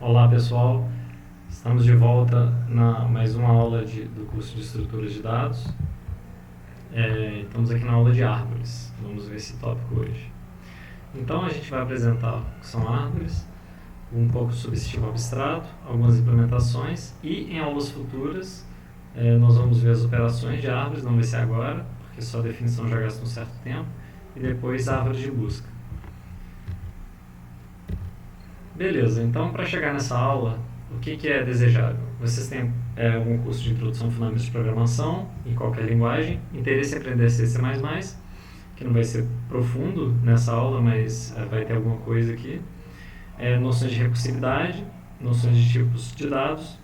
Olá pessoal, estamos de volta na mais uma aula do curso de estruturas de dados. Estamos aqui na aula de árvores, vamos ver esse tópico hoje. Então a gente vai apresentar o que são árvores, um pouco sobre sistema abstrato, algumas implementações e em aulas futuras nós vamos ver as operações de árvores, não vai ser agora, porque só a definição já gasta um certo tempo, e depois árvores de busca. Beleza, então para chegar nessa aula, o que é desejável? Vocês têm algum curso de introdução a fundamentos de programação, em qualquer linguagem, interesse em aprender C++, que não vai ser profundo nessa aula, mas vai ter alguma coisa aqui. Noções de recursividade, noções de tipos de dados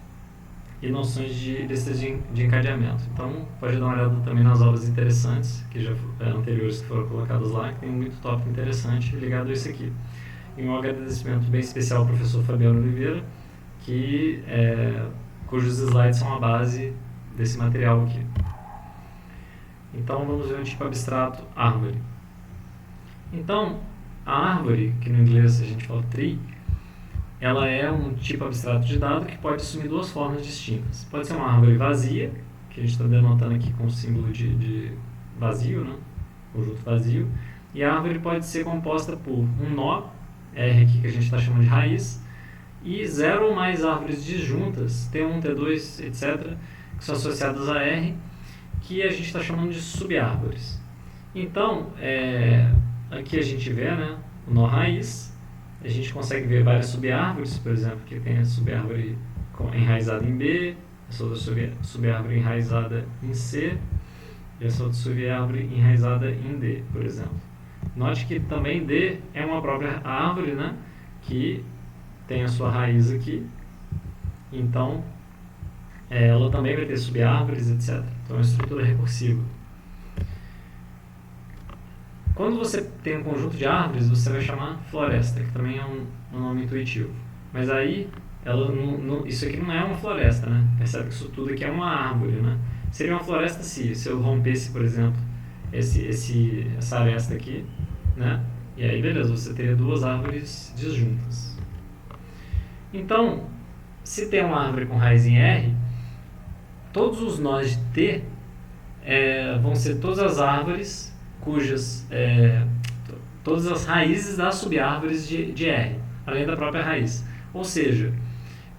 e noções de listas de encadeamento. Então, pode dar uma olhada também nas aulas interessantes, que já anteriores que foram colocadas lá, que tem muito tópico interessante ligado a isso aqui. E um agradecimento bem especial ao professor Fabiano Oliveira, cujos slides são a base desse material aqui. Então, vamos ver o tipo abstrato árvore. Então, a árvore, que no inglês a gente fala tree, ela é um tipo abstrato de dado que pode assumir duas formas distintas. Pode ser uma árvore vazia, que a gente está denotando aqui com o símbolo de vazio, né? Conjunto vazio. E a árvore pode ser composta por um nó, R aqui que a gente está chamando de raiz, e 0 ou mais árvores disjuntas, T1, T2, etc., que são associadas a R, que a gente está chamando de subárvores. Então, aqui a gente vê, né, o nó raiz, a gente consegue ver várias subárvores, por exemplo, que tem a subárvore enraizada em B, essa outra subárvore enraizada em C, e essa outra subárvore enraizada em D, por exemplo. Note que também D é uma própria árvore, né, que tem a sua raiz aqui, então ela também vai ter subárvores, etc. Então é uma estrutura recursiva. Quando você tem um conjunto de árvores, você vai chamar floresta, que também é um nome intuitivo. Mas aí, isso aqui não é uma floresta, né? Percebe que isso tudo aqui é uma árvore, né? Seria uma floresta se eu rompesse, por exemplo, essa aresta aqui, né? E aí, beleza, você teria duas árvores disjuntas. Então, se tem uma árvore com raiz em R, todos os nós de T vão ser todas as árvores todas as raízes das subárvores de R, além da própria raiz. Ou seja,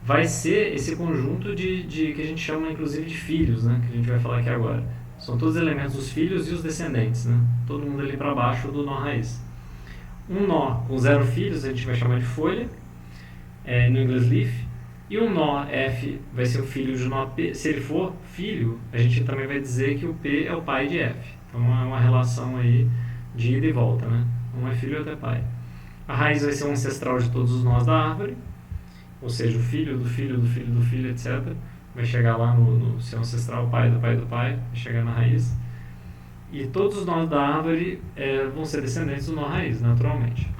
vai ser esse conjunto que a gente chama inclusive de filhos, né, que a gente vai falar aqui agora. São todos os elementos dos filhos e os descendentes, né, todo mundo ali para baixo do nó raiz. Um nó com 0 filhos a gente vai chamar de folha, no inglês leaf, e um nó F vai ser o filho de nó P. Se ele for filho, a gente também vai dizer que o P é o pai de F. Então é uma relação aí de ida e volta, né? Um é filho e outro é pai. A raiz vai ser o ancestral de todos os nós da árvore, ou seja, o filho do filho do filho do filho, etc. Vai chegar lá no seu ancestral, o pai do pai do pai, vai chegar na raiz. E todos os nós da árvore vão ser descendentes do nó raiz, naturalmente.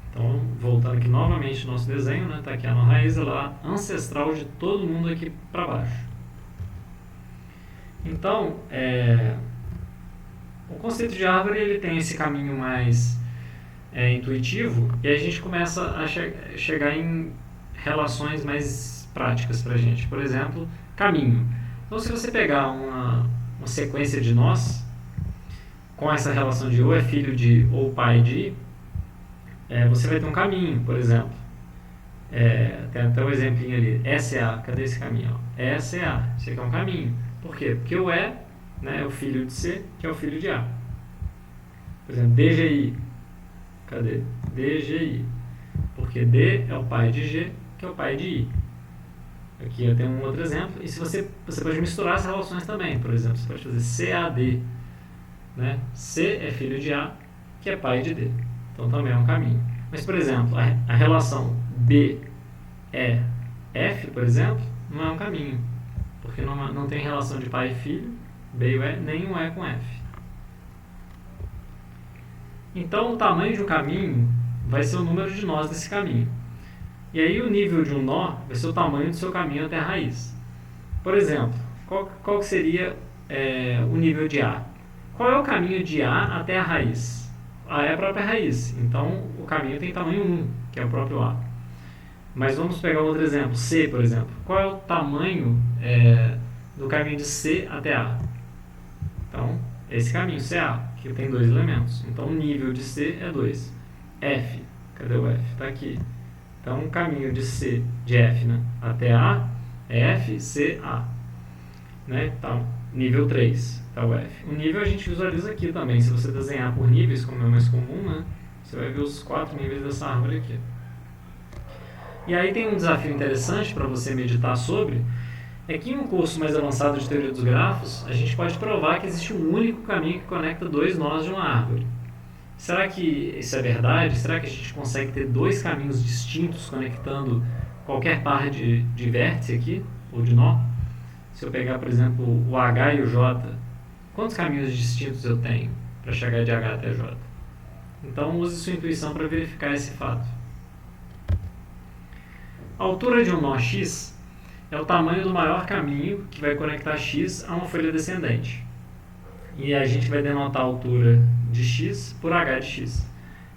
Então, voltando aqui novamente no nosso desenho, né? Tá aqui a nó raiz, ela é ancestral de todo mundo aqui para baixo. Então, o conceito de árvore ele tem esse caminho mais intuitivo e a gente começa a chegar em relações mais práticas para a gente. Por exemplo, caminho. Então, se você pegar uma sequência de nós com essa relação de ou é filho de ou pai de, você vai ter um caminho, por exemplo. Tem até um exemplinho ali, SA, cadê esse caminho? SA, esse aqui é um caminho. Por quê? Porque o E, né, é o filho de C, que é o filho de A. Por exemplo, DGI. Cadê? DGI. Porque D é o pai de G, que é o pai de I. Aqui eu tenho um outro exemplo. E se você pode misturar as relações também. Por exemplo, você pode fazer CAD. Né? C é filho de A, que é pai de D. Então também é um caminho. Mas, por exemplo, a relação B, E, F, por exemplo, não é um caminho. Porque não tem relação de pai e filho, B e o E, nem um E com F. Então, o tamanho de um caminho vai ser o número de nós desse caminho. E aí, o nível de um nó vai ser o tamanho do seu caminho até a raiz. Por exemplo, qual seria o nível de A? Qual é o caminho de A até a raiz? A é a própria raiz, então o caminho tem tamanho 1, que é o próprio A. Mas vamos pegar outro exemplo, C, por exemplo. Qual é o tamanho do caminho de C até A? Então, esse caminho, CA, que tem 2 elementos. Então, o nível de C é 2. F, cadê o F? Está aqui. Então, o caminho de C, de F, né, até A é F, C, A. Né? Então, nível 3, tá o F. O nível a gente visualiza aqui também. Se você desenhar por níveis, como é mais comum, né, você vai ver os 4 níveis dessa árvore aqui. E aí tem um desafio interessante para você meditar sobre, é que em um curso mais avançado de teoria dos grafos, a gente pode provar que existe um único caminho que conecta 2 nós de uma árvore. Será que isso é verdade? Será que a gente consegue ter 2 caminhos distintos conectando qualquer par de vértice aqui, ou de nó? Se eu pegar, por exemplo, o H e o J, quantos caminhos distintos eu tenho para chegar de H até J? Então use sua intuição para verificar esse fato. A altura de um nó x é o tamanho do maior caminho que vai conectar x a uma folha descendente. E a gente vai denotar a altura de x por h de x.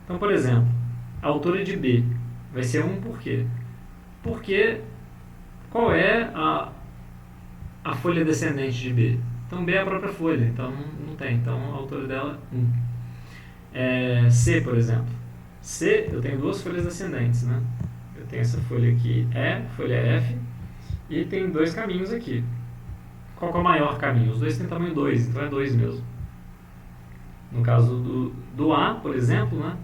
Então, por exemplo, a altura de b vai ser 1 por quê? Porque qual é a folha descendente de b? Então, b é a própria folha, então não tem. Então, a altura dela é 1. C, por exemplo. C, eu tenho 2 folhas descendentes, né? Eu tenho essa folha aqui, folha F, e tem 2 caminhos aqui. Qual que é o maior caminho? Os dois têm tamanho 2, então é 2 mesmo. No caso do A, por exemplo, né,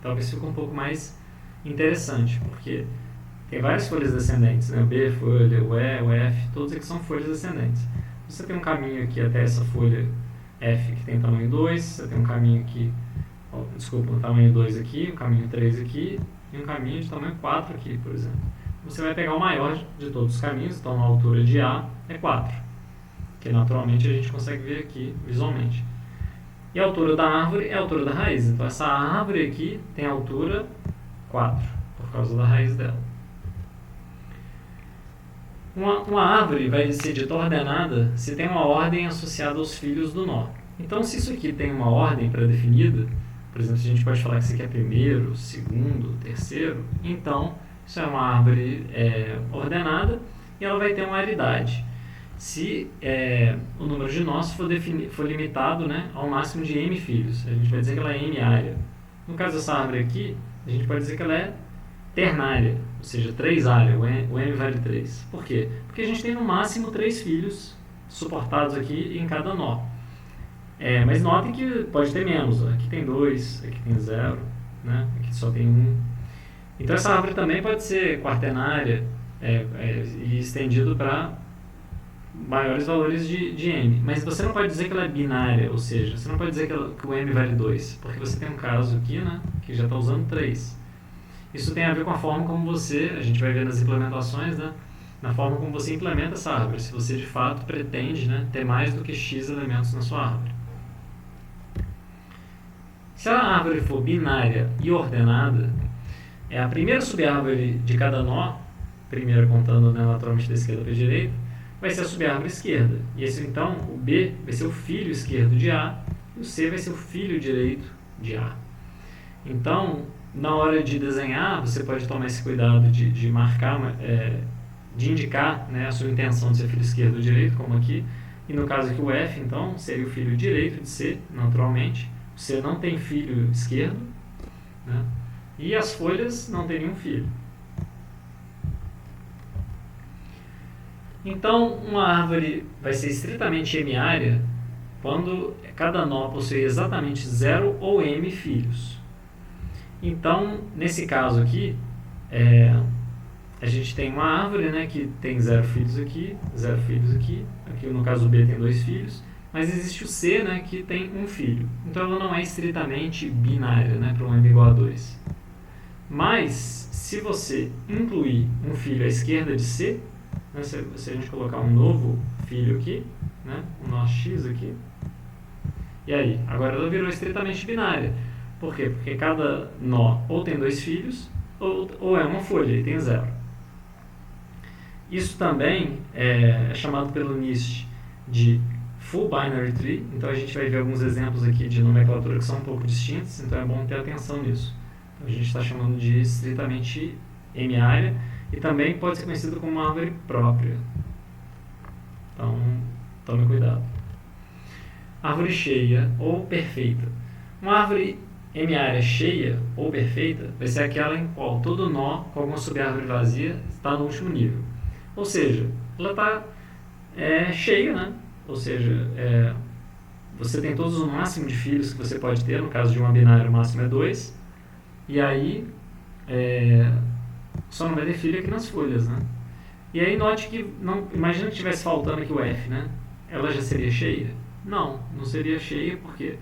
talvez fique um pouco mais interessante, porque tem várias folhas descendentes, né? O B, folha, o E, o F, todos aqui são folhas descendentes. Você tem um caminho aqui até essa folha F que tem tamanho 2, você tem um caminho aqui, um tamanho 2 aqui, um caminho 3 aqui, e um caminho de tamanho 4 aqui, por exemplo. Você vai pegar o maior de todos os caminhos, então a altura de A é 4, que naturalmente a gente consegue ver aqui visualmente. E a altura da árvore é a altura da raiz, então essa árvore aqui tem altura 4, por causa da raiz dela. Uma árvore vai ser dita ordenada se tem uma ordem associada aos filhos do nó. Então, se isso aqui tem uma ordem pré-definida, por exemplo, a gente pode falar que isso aqui é primeiro, segundo, terceiro, então isso é uma árvore ordenada e ela vai ter uma aridade. Se o número de nós for limitado, né, ao máximo de m filhos, a gente vai dizer que ela é m-ária. No caso dessa árvore aqui, a gente pode dizer que ela é ternária, ou seja, 3-ária, o m vale 3. Por quê? Porque a gente tem no máximo 3 filhos suportados aqui em cada nó. Mas notem que pode ter menos, aqui tem 2, aqui tem 0, né? Aqui só tem 1. Então essa árvore também pode ser quaternária e estendido para maiores valores de m. Mas você não pode dizer que ela é binária, ou seja, você não pode dizer que o m vale 2, porque você tem um caso aqui, né, que já está usando 3. Isso tem a ver com a forma como a gente vai ver nas implementações, né, na forma como você implementa essa árvore, se você de fato pretende, né, ter mais do que x elementos na sua árvore. Se a árvore for binária e ordenada, a primeira subárvore de cada nó, primeira contando, né, naturalmente da esquerda para a direita, vai ser a subárvore esquerda. E esse, então, o B vai ser o filho esquerdo de A e o C vai ser o filho direito de A. Então, na hora de desenhar, você pode tomar esse cuidado de marcar, de indicar, né, a sua intenção de ser filho esquerdo ou direito, como aqui. E no caso aqui o F, então, seria o filho direito de C, naturalmente. O C não tem filho esquerdo, né? E as folhas não têm nenhum filho. Então, uma árvore vai ser estritamente m-ária quando cada nó possui exatamente 0 ou m filhos. Então, nesse caso aqui, a gente tem uma árvore, né, que tem 0 filhos aqui, 0 filhos aqui. Aqui no caso B tem 2 filhos. Mas existe o C, né, que tem um filho. Então ela não é estritamente binária, né, para um m igual a 2. Mas, se você incluir um filho à esquerda de C, né, se a gente colocar um novo filho aqui, né, um nó x aqui, e aí? Agora ela virou estritamente binária. Por quê? Porque cada nó ou tem 2 filhos, ou é uma folha e tem 0. Isso também é chamado pelo NIST de Full Binary Tree. Então a gente vai ver alguns exemplos aqui de nomenclatura que são um pouco distintos, então é bom ter atenção nisso. Então, a gente está chamando de estritamente M-área, e também pode ser conhecido como uma árvore própria. Então, tome cuidado. Árvore cheia ou perfeita. Uma árvore M-área cheia ou perfeita vai ser aquela em qual todo nó com alguma subárvore vazia está no último nível. Ou seja, ela está cheia, né? Ou seja, você tem todos o máximo de filhos que você pode ter. No caso de uma binária, o máximo é 2. E aí, só não vai ter filho aqui nas folhas, né? E aí note que, imagina que estivesse faltando aqui o F, né? Ela já seria cheia? Não seria cheia, por quê?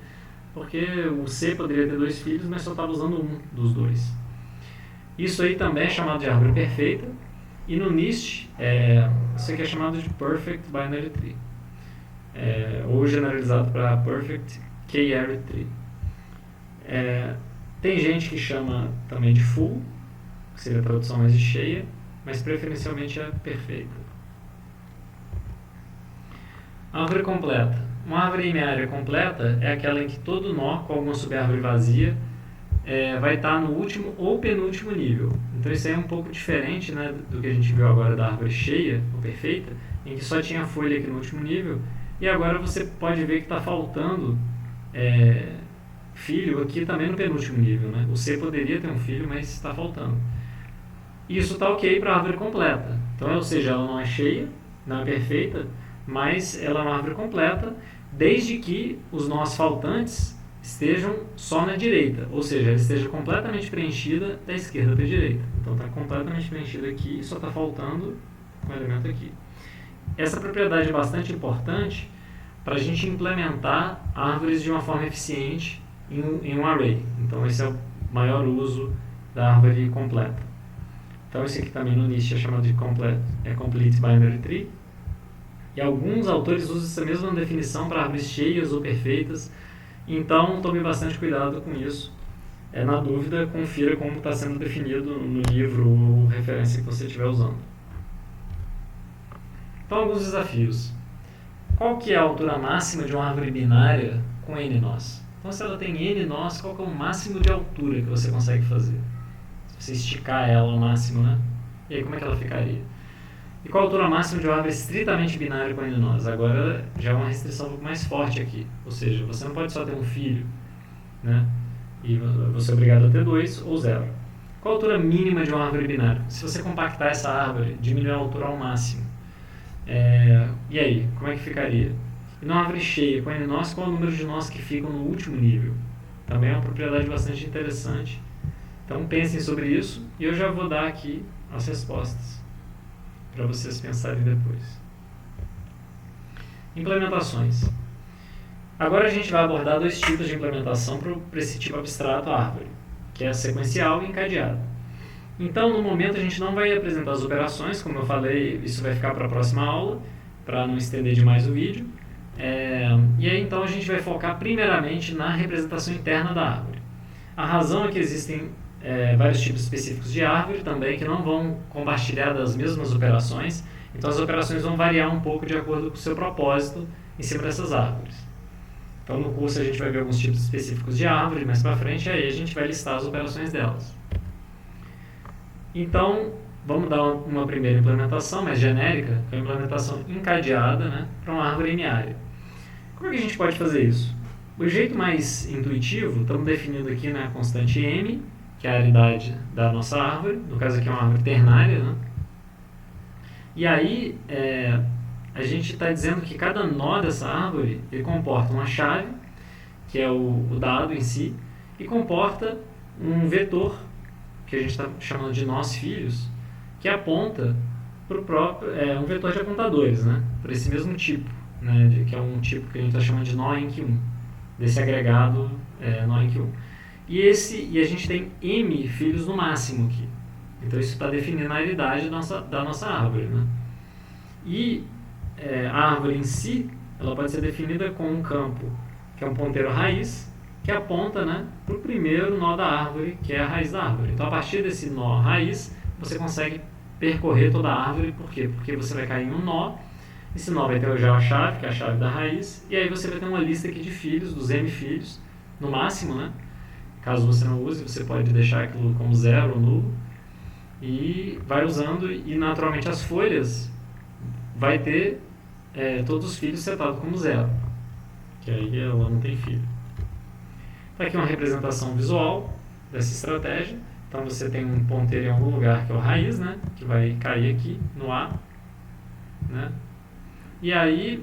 Porque o C poderia ter 2 filhos, mas só estava usando um dos 2. Isso aí também é chamado de árvore perfeita, e no NIST, isso aqui é chamado de Perfect Binary Tree, ou generalizado para Perfect K-Array Tree. Tem gente que chama também de full, que seria a tradução mais de cheia, mas preferencialmente é perfeita. Árvore completa. Uma árvore M-área completa é aquela em que todo nó com alguma subárvore vazia vai estar no último ou penúltimo nível. Então isso aí é um pouco diferente, né, do que a gente viu agora da árvore cheia ou perfeita, em que só tinha folha aqui no último nível, e agora você pode ver que está faltando filho aqui também no penúltimo nível, né? O C poderia ter um filho, mas está faltando. Isso está ok para a árvore completa. Então, ou seja, ela não é cheia, não é perfeita, mas ela é uma árvore completa, desde que os nós faltantes estejam só na direita, ou seja, ela esteja completamente preenchida da esquerda para a direita. Então está completamente preenchida aqui, só está faltando um elemento aqui. Essa propriedade é bastante importante para a gente implementar árvores de uma forma eficiente em um array. Então esse é o maior uso da árvore completa. Então esse aqui também no NIST é chamado de Complete Binary Tree. E alguns autores usam essa mesma definição para árvores cheias ou perfeitas. Então tome bastante cuidado com isso. Na dúvida, confira como está sendo definido no livro ou referência que você estiver usando. Então alguns desafios. Qual que é a altura máxima de uma árvore binária com N nós? Então se ela tem N nós, qual que é o máximo de altura que você consegue fazer? Se você esticar ela ao máximo, né? E aí como é que ela ficaria? E qual a altura máxima de uma árvore estritamente binária com N nós? Agora já é uma restrição um pouco mais forte aqui. Ou seja, você não pode só ter um filho, né? E você é obrigado a ter 2 ou 0. Qual a altura mínima de uma árvore binária? Se você compactar essa árvore, diminuir a altura ao máximo. E aí, como é que ficaria? E numa árvore cheia com N nós, qual é o número de nós que ficam no último nível? Também é uma propriedade bastante interessante. Então pensem sobre isso e eu já vou dar aqui as respostas para vocês pensarem depois. Implementações. Agora a gente vai abordar 2 tipos de implementação para esse tipo abstrato árvore, que é a sequencial e encadeada. Então, no momento, a gente não vai apresentar as operações, como eu falei, isso vai ficar para a próxima aula, para não estender demais o vídeo. E aí, então, a gente vai focar primeiramente na representação interna da árvore. A razão é que existem vários tipos específicos de árvore também, que não vão compartilhar das mesmas operações, então as operações vão variar um pouco de acordo com o seu propósito em cima dessas árvores. Então, no curso, a gente vai ver alguns tipos específicos de árvore, mais para frente, aí a gente vai listar as operações delas. Então, vamos dar uma primeira implementação mais genérica, que é a implementação encadeada, né, para uma árvore M-área. Como é que a gente pode fazer isso? O jeito mais intuitivo, estamos definindo aqui, né, a constante M, que é a aridade da nossa árvore, no caso aqui é uma árvore ternária, né? E aí, a gente está dizendo que cada nó dessa árvore, ele comporta uma chave, que é o dado em si, e comporta um vetor, que a gente está chamando de nós filhos, que aponta para o próprio, um vetor de apontadores, né? Para esse mesmo tipo, né? Que é um tipo que a gente está chamando de nó enq 1, desse agregado nó enq 1. E a gente tem m filhos no máximo aqui. Então isso está definindo a aridade da nossa árvore, né? E a árvore em si, ela pode ser definida com um campo, que é um ponteiro raiz, que aponta, né, para o primeiro nó da árvore, que é a raiz da árvore. Então, a partir desse nó raiz, você consegue percorrer toda a árvore. Por quê? Porque você vai cair em um nó, esse nó vai ter já a chave, que é a chave da raiz, e aí você vai ter uma lista aqui de filhos, dos m filhos, no máximo, né? Caso você não use, você pode deixar aquilo como 0 ou nulo. e vai usando, e naturalmente as folhas vai ter todos os filhos setados como zero, que aí ela não tem filho. Está aqui uma representação visual dessa estratégia. Então você tem um ponteiro em algum lugar que é o raiz, né, que vai cair aqui no A, né? E aí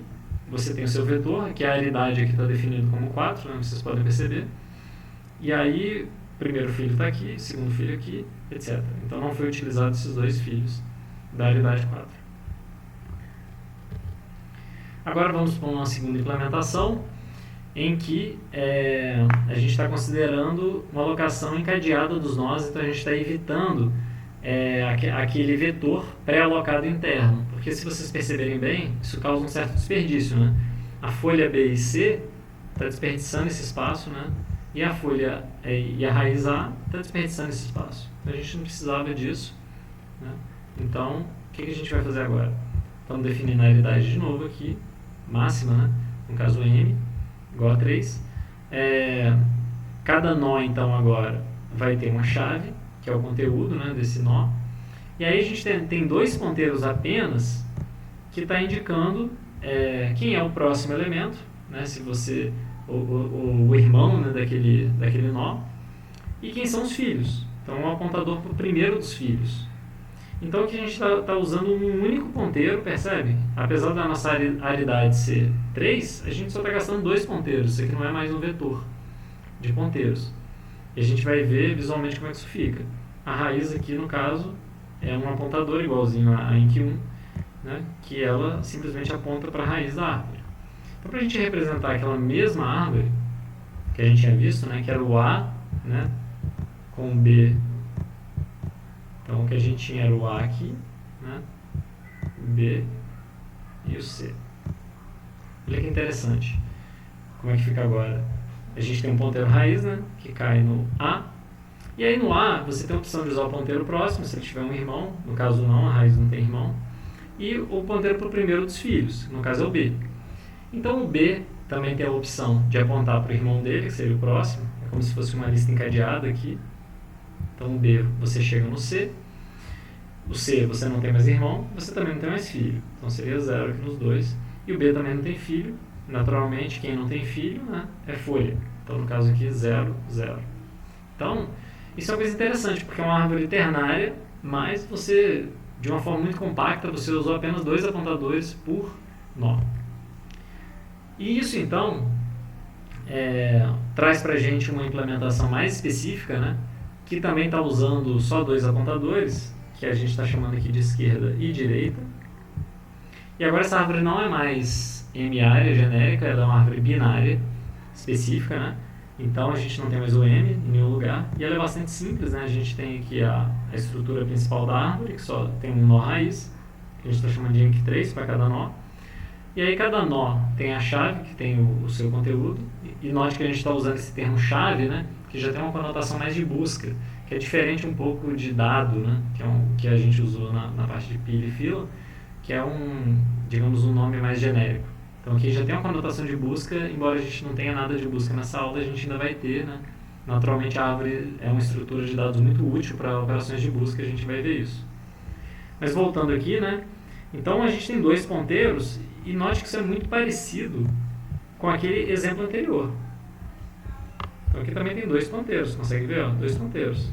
você tem o seu vetor, que a aridade aqui está definido como 4, né, vocês podem perceber. E aí o primeiro filho está aqui, o segundo filho aqui, etc. Então não foi utilizado esses dois filhos da aridade 4. Agora vamos para uma segunda implementação, em que a gente está considerando uma alocação encadeada dos nós, então a gente está evitando aquele vetor pré-alocado interno, porque se vocês perceberem bem, isso causa um certo desperdício, né? A folha B e C está desperdiçando esse espaço, né? E a folha e a raiz A está desperdiçando esse espaço. Então a gente não precisava disso, né? Então, o que a gente vai fazer agora? Estamos definindo a aridade de novo aqui, máxima, né? No caso M, igual a 3. Cada nó, então, agora vai ter uma chave, que é o conteúdo, né, desse nó. E aí a gente tem dois ponteiros apenas que está indicando quem é o próximo elemento, né, se você o irmão, né, daquele nó, e quem são os filhos. Então é um apontador para o primeiro dos filhos. Então aqui a gente está usando um único ponteiro, percebe? Apesar da nossa aridade ser 3, a gente só está gastando dois ponteiros. Isso aqui não é mais um vetor de ponteiros. E a gente vai ver visualmente como é que isso fica. A raiz aqui, no caso, é um apontador igualzinho a Enq1, né, que ela simplesmente aponta para a raiz da árvore. Então, para a gente representar aquela mesma árvore que a gente tinha visto, né, que era o A, né, com o B. Então, o que a gente tinha era o A aqui, né, o B e o C. Olha que interessante. Como é que fica agora? A gente tem um ponteiro raiz, né, que cai no A. E aí no A, você tem a opção de usar o ponteiro próximo, se ele tiver um irmão. No caso não, a raiz não tem irmão. E o ponteiro para o primeiro dos filhos, no caso é o B. Então o B também tem a opção de apontar para o irmão dele, que seria o próximo. É como se fosse uma lista encadeada aqui. Então o B, você chega no C. O C, você não tem mais irmão, você também não tem mais filho. Então seria 0 aqui nos dois. E o B também não tem filho. Naturalmente, quem não tem filho, né, é folha. Então no caso aqui, 0, 0. Então, isso é uma coisa interessante, porque é uma árvore ternária, mas você, de uma forma muito compacta, você usou apenas dois apontadores por nó. E isso, então, traz para a gente uma implementação mais específica, né, que também está usando só dois apontadores, que a gente está chamando aqui de esquerda e direita. E agora essa árvore não é mais M-área genérica, ela é uma árvore binária específica, né? Então a gente não tem mais o M em nenhum lugar, e ela é bastante simples, né? A gente tem aqui a estrutura principal da árvore, que só tem um nó raiz, que a gente está chamando de Enq3 para cada nó. E aí cada nó tem a chave, que tem o seu conteúdo, e note que a gente está usando esse termo chave, né? Que já tem uma conotação mais de busca, que é diferente um pouco de dado, né? Que a gente usou na parte de pilha e fila, que é digamos, um nome mais genérico. Então aqui já tem uma conotação de busca, embora a gente não tenha nada de busca nessa aula, a gente ainda vai ter, né? Naturalmente a árvore é uma estrutura de dados muito útil para operações de busca, a gente vai ver isso. Mas voltando aqui, né? Então a gente tem dois ponteiros, e note que isso é muito parecido com aquele exemplo anterior. Então aqui também tem dois ponteiros, consegue ver? Ó, dois ponteiros.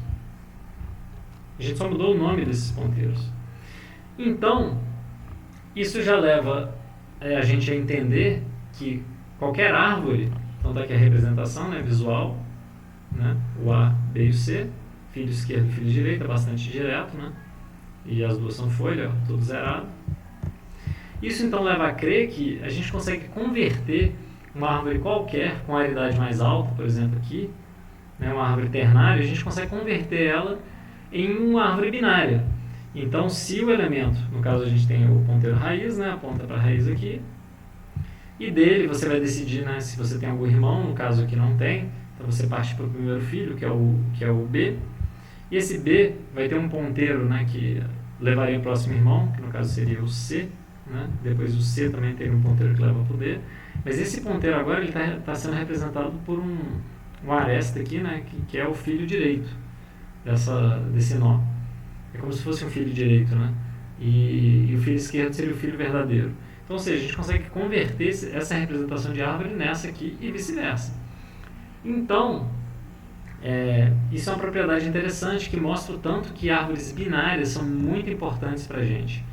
A gente só mudou o nome desses ponteiros. Então, isso já leva a gente a entender que qualquer árvore, então está aqui a representação, né, visual, né, o A, B e o C, filho esquerdo e filho direito, é bastante direto, né, e as duas são folha, tudo zerado. Isso então leva a crer que a gente consegue converter uma árvore qualquer com a aridade mais alta, por exemplo aqui, né, uma árvore ternária, a gente consegue converter ela em uma árvore binária. Então, se o elemento, no caso a gente tem o ponteiro raiz, né, aponta para a raiz aqui, e dele você vai decidir, né, se você tem algum irmão, no caso aqui não tem, então você parte para o primeiro filho, que é o B, e esse B vai ter um ponteiro, né, que levaria o próximo irmão, que no caso seria o C, né, depois o C também tem um ponteiro que leva para o D, mas esse ponteiro agora está sendo representado por uma aresta aqui, né, que é o filho direito desse nó. É como se fosse um filho direito, né? E o filho esquerdo seria o filho verdadeiro. Então, ou seja, a gente consegue converter essa representação de árvore nessa aqui e vice-versa. Então, isso é uma propriedade interessante que mostra o tanto que árvores binárias são muito importantes para a gente.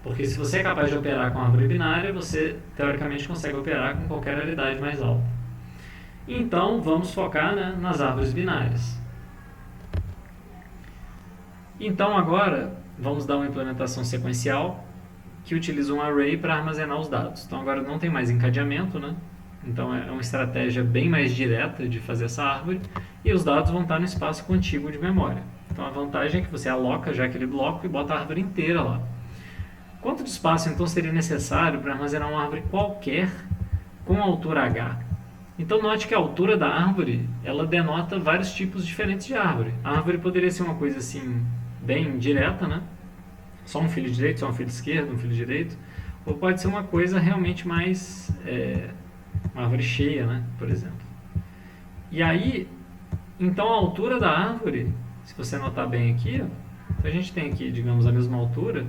Porque se você é capaz de operar com árvore binária, você teoricamente consegue operar com qualquer realidade mais alta. Então, vamos focar, né, nas árvores binárias. Então, agora, vamos dar uma implementação sequencial que utiliza um array para armazenar os dados. Então, agora não tem mais encadeamento, né? Então, é uma estratégia bem mais direta de fazer essa árvore e os dados vão estar no espaço contíguo de memória. Então, a vantagem é que você aloca já aquele bloco e bota a árvore inteira lá. Quanto de espaço, então, seria necessário para armazenar uma árvore qualquer com altura h? Então, note que a altura da árvore, ela denota vários tipos diferentes de árvore. A árvore poderia ser uma coisa assim, bem direta, né? Só um filho direito, só um filho esquerdo, um filho direito. Ou pode ser uma coisa realmente mais... uma árvore cheia, né? Por exemplo. E aí, então a altura da árvore, se você notar bem aqui, ó, então a gente tem aqui, digamos, a mesma altura,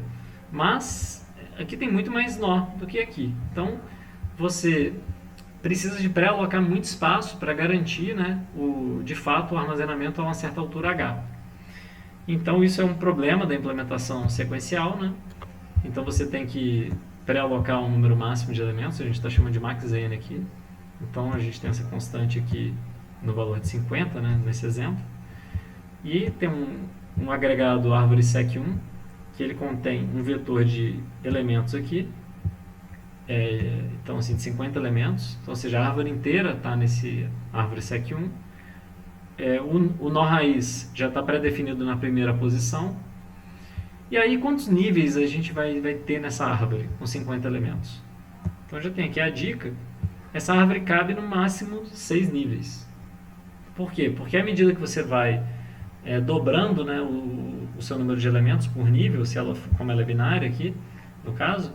mas aqui tem muito mais nó do que aqui. Então, você precisa de pré-alocar muito espaço para garantir, né, de fato, o armazenamento a uma certa altura H. Então, isso é um problema da implementação sequencial, né? Então, você tem que pré-alocar um número máximo de elementos, a gente está chamando de max n aqui. Então, a gente tem essa constante aqui no valor de 50, né, nesse exemplo. E tem um agregado árvore sec1, que ele contém um vetor de elementos aqui, então assim, de 50 elementos, então, ou seja, a árvore inteira está nesse árvore sec1. O nó raiz já está pré-definido na primeira posição. E aí, quantos níveis a gente vai ter nessa árvore com 50 elementos? Então, já tem aqui a dica. Essa árvore cabe no máximo 6 níveis. Por quê? Porque à medida que você vai dobrando, né, o seu número de elementos por nível, como ela é binária aqui, no caso,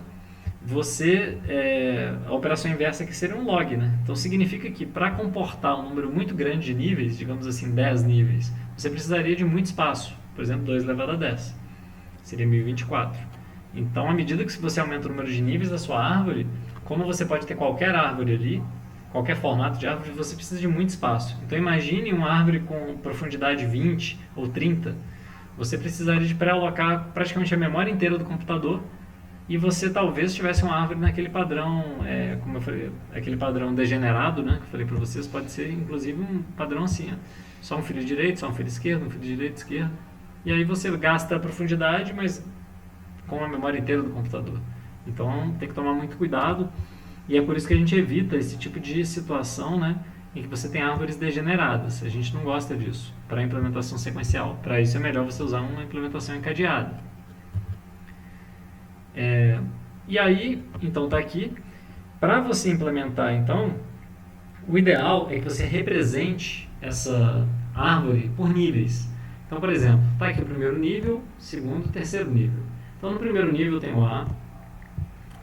a operação inversa aqui seria um log, né? Então significa que para comportar um número muito grande de níveis, digamos assim 10 níveis, você precisaria de muito espaço, por exemplo 2 elevado a 10, seria 1024. Então à medida que você aumenta o número de níveis da sua árvore, como você pode ter qualquer árvore ali, qualquer formato de árvore, você precisa de muito espaço. Então imagine uma árvore com profundidade 20 ou 30, você precisaria de pré-alocar praticamente a memória inteira do computador e você talvez tivesse uma árvore naquele padrão, como eu falei, aquele padrão degenerado, né, que eu falei para vocês, pode ser inclusive um padrão assim, ó, só um filho direito, só um filho esquerdo, um filho direito, esquerdo, e aí você gasta a profundidade, mas com a memória inteira do computador. Então tem que tomar muito cuidado. E é por isso que a gente evita esse tipo de situação, né, em que você tem árvores degeneradas. A gente não gosta disso para a implementação sequencial. Para isso é melhor você usar uma implementação encadeada. E aí, então está aqui. Para você implementar, então, o ideal é que você represente essa árvore por níveis. Então, por exemplo, está aqui o primeiro nível, segundo, terceiro nível. Então, no primeiro nível tem o A.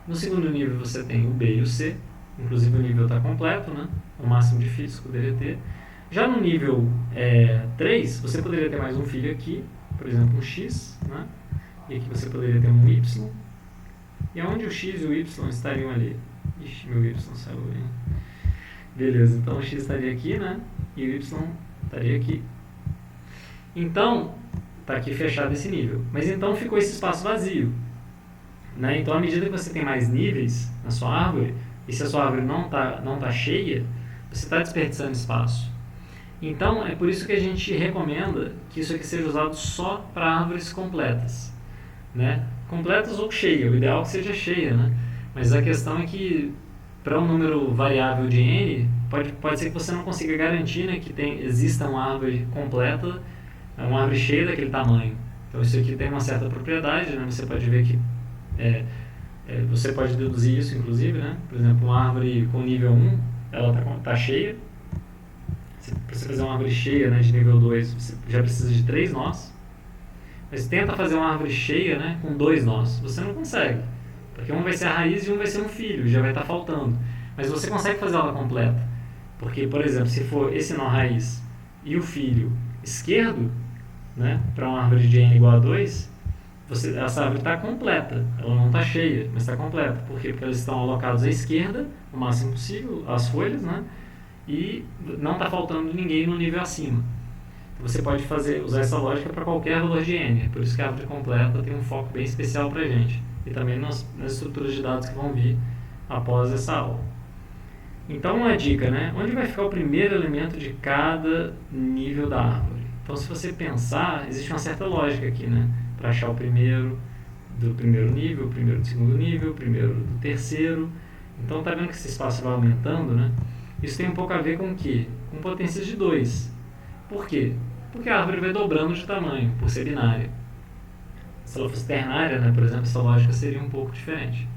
No segundo nível você tem o B e o C, inclusive o nível está completo, né? O máximo de físico poderia ter. Já no nível 3, você poderia ter mais um filho aqui, por exemplo, um X, né? E aqui você poderia ter um Y. E onde o X e o Y estariam ali? Ixi, meu Y saiu aí. Beleza, então o X estaria aqui, né? E o Y estaria aqui. Então, está aqui fechado esse nível. Mas então ficou esse espaço vazio. Né? Então, à medida que você tem mais níveis na sua árvore, e se a sua árvore não tá cheia, você está desperdiçando espaço. Então, é por isso que a gente recomenda que isso aqui seja usado só para árvores completas. Né? Completas ou cheia, o ideal é que seja cheia. Né? Mas a questão é que, para um número variável de n, pode ser que você não consiga garantir, né, que exista uma árvore completa, uma árvore cheia daquele tamanho. Então, isso aqui tem uma certa propriedade, né? Você pode ver que você pode deduzir isso, inclusive, né? Por exemplo, uma árvore com nível 1, ela tá cheia. Para você fazer uma árvore cheia, né, de nível 2, você já precisa de 3 nós. Mas tenta fazer uma árvore cheia, né, com 2 nós. Você não consegue. Porque um vai ser a raiz e um vai ser um filho, já vai estar faltando. Mas você consegue fazer ela completa. Porque, por exemplo, se for esse nó raiz e o filho esquerdo, né, para uma árvore de n igual a 2, essa árvore está completa, ela não está cheia, mas está completa. Por quê? Porque elas estão alocadas à esquerda, o máximo possível, as folhas, né? E não está faltando ninguém no nível acima. Você pode usar essa lógica para qualquer valor de n, por isso que a árvore completa tem um foco bem especial para a gente, e também nas estruturas de dados que vão vir após essa aula. Então, uma dica, né? Onde vai ficar o primeiro elemento de cada nível da árvore? Então, se você pensar, existe uma certa lógica aqui, né? Para achar o primeiro do primeiro nível, o primeiro do segundo nível, o primeiro do terceiro. Então, tá vendo que esse espaço vai aumentando, né? Isso tem um pouco a ver com o quê? Com potências de 2. Por quê? Porque a árvore vai dobrando de tamanho, por ser binária. Se ela fosse ternária, né, por exemplo, essa lógica seria um pouco diferente.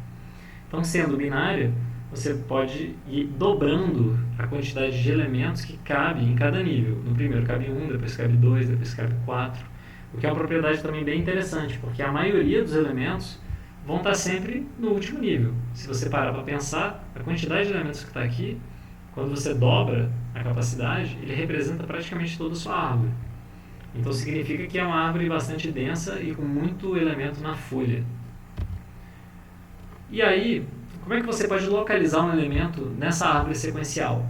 Então, sendo binária, você pode ir dobrando a quantidade de elementos que cabe em cada nível. No primeiro cabe 1, depois cabe 2, depois cabe 4. O que é uma propriedade também bem interessante, porque a maioria dos elementos vão estar sempre no último nível. Se você parar para pensar, a quantidade de elementos que está aqui, quando você dobra a capacidade, ele representa praticamente toda a sua árvore. Então significa que é uma árvore bastante densa e com muito elemento na folha. E aí, como é que você pode localizar um elemento nessa árvore sequencial?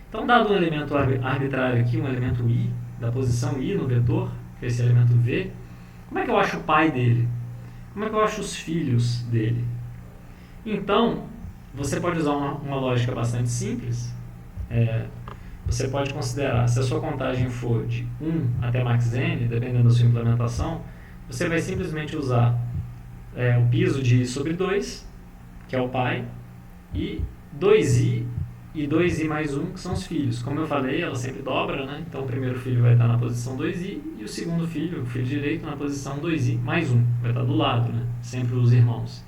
Então, dado um elemento arbitrário aqui, um elemento i, da posição i no vetor, que é esse elemento v, como é que eu acho o pai dele? Como é que eu acho os filhos dele? Então, você pode usar uma lógica bastante simples. Você pode considerar, se a sua contagem for de 1 até max n, dependendo da sua implementação, você vai simplesmente usar o piso de i sobre 2, que é o pai, e 2i e 2i mais 1, que são os filhos. Como eu falei, ela sempre dobra, né? Então o primeiro filho vai estar na posição 2i e o segundo filho, o filho direito, na posição 2i mais 1. Vai estar do lado, né? Sempre os irmãos.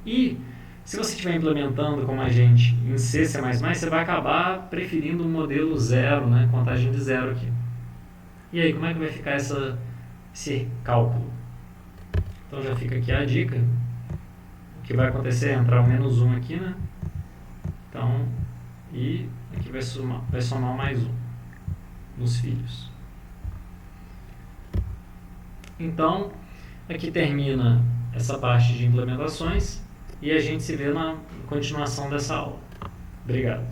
E se você estiver implementando como a gente em C++, você vai acabar preferindo um modelo 0, né? Contagem de 0 aqui. E aí, como é que vai ficar esse cálculo? Então já fica aqui a dica. O que vai acontecer é entrar o menos 1 aqui, né? Então, e aqui vai somar mais 1 nos filhos. Então, aqui termina essa parte de implementações e a gente se vê na continuação dessa aula. Obrigado.